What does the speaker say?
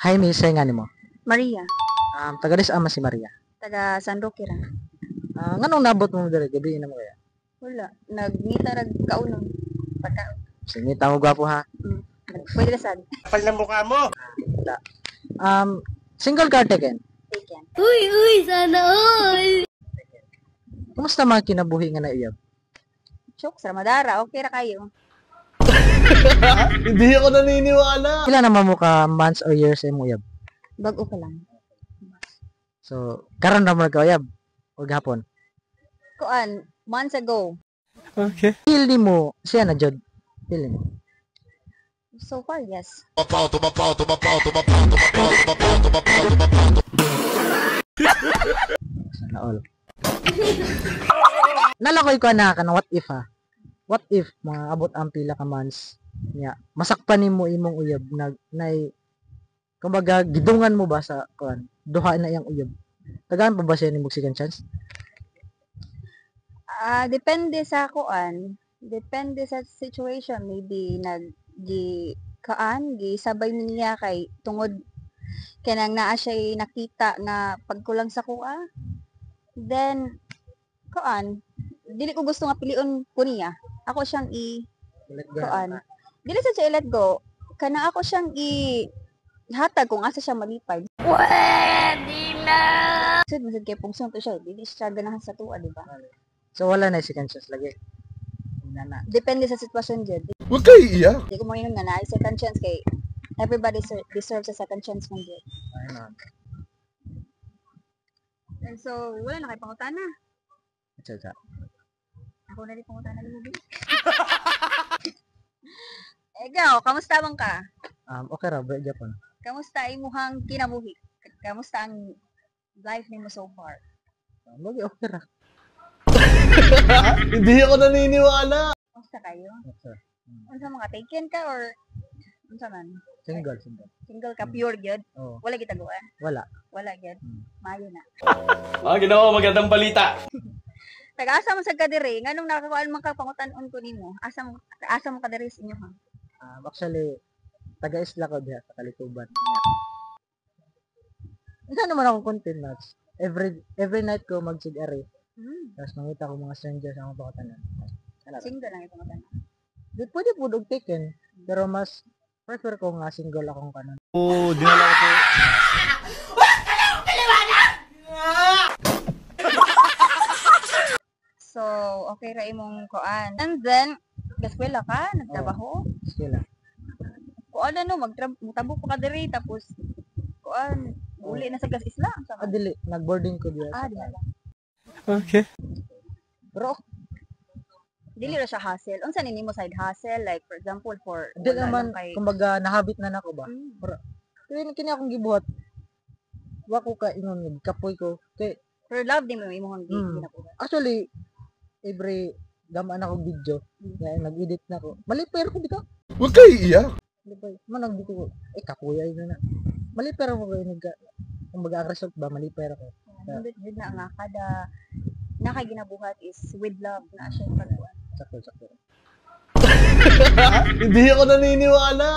Hi, miss. Say nga nimo. Maria, Taga dis ama si Maria. taga San Roque ra. Nganong nabot mo diri gabi na mo kaya? Wala, nagngita rag kaunon. Pagka, Sige, tango gwapo ha. pwede na sad. Kapal ng mukha mo! Da. Single car taken. Taken. Kumusta mga kinabuhi nga na iyab? Chok, sa Ramadara, okay ra kayo. Hindi ako naniniwala! Pila naman mo ka months or years sa imong iyab? Bago pa lang. So, karon ra mo ka iyab o gahapon? Kuan, months ago. Okay. Feel ni mo siya na jud. Feel ni mo. So far, yes. Sana all. Nalakoy ko na kanang what if ha. What if mga abot ang pila ka months nya masakpan nimo imong uyab nay kumbaga gidungan mo ba sa kuan duha na iyang uyab. Tagaan pa ba siya nimo second chance? Depende sa kuan. Depende sa situation. Maybe gisabay niya kay tungod kanang naa siya nakita nga pagkulang sa kuha. Then, kuan, dili ko gusto nga piliun ko niya. Ako siyang kuan. Dili sa siya let go. Kana ako siyang hatag kung asa siya malipay. Pwede na! Sud masud kay pungsong to siya. Dili siya ganahan sa tuwa, di ba? So wala na second chance lagi. Na. Depende sa sitwasyon jud. Huwag kayo iiyak! Di ko moingon nga na second chance kay everybody deserves a second chance man jud. Ayun. And so, wala na kay pangutana. Cha. Ako na rin pangutana ni Mubi. Ikaw, kamusta man ka? Okay ra ba Japan? Kamusta imuhang kinabuhi? Kamusta ang life nimo so far? Magi okay ra. Hindi ako naniniwala! Kamusta kayo? Okay. Unsa mga taken ka or unsa man? Single. Single ka pure gyud? Oh, Wala gitaguan? wala. Wala gyud. Mayo na. Ginoo, magandang balita! Taga-asa mo sa kadiri, nganong nakakuan man ka pangutan-on ko nimo? Asa mo kadiri sa inyo ha? Actually taga-isla ko diha sa Kalituban. Isa naman ako content match. Every night ko magsig-ari. Tapos mangita ko mga strangers ang bakatanan. Single lang itong utana. Di pwede po og taken, pero mas prefer ko nga single akong kanan. Oo, dinala ko po. So, okay ra imong kuan. And then, gaskwela ka, nagtrabaho. Sila. Kuan ano, magtabok pa ka diri tapos kuan, uli na sa gas isla. Dili, nag-boarding ko diha. Di na. Okay. Pero Dili ra siya hustle. Unsa ni nimo side hustle like for example for di wala naman lang kay kumbaga nahabit na nako ba. Mm. Kini akong gibuhat. Wa ko ka ingon kapoy ko. Kay For love din mo imong ginakuha. actually every gamaan ako video, nga nag-edit na ko. Malipay ko bitaw. Huwag kayo iiyak! Malipay. Man nagdito ko. Kapoy ay na. Malipay mo ko nag kumbaga ang result ba malipay ko. Hindi jud na nga kada nakaginabuhat is with love na siya pagkuan. Sakto. Hindi ako naniniwala!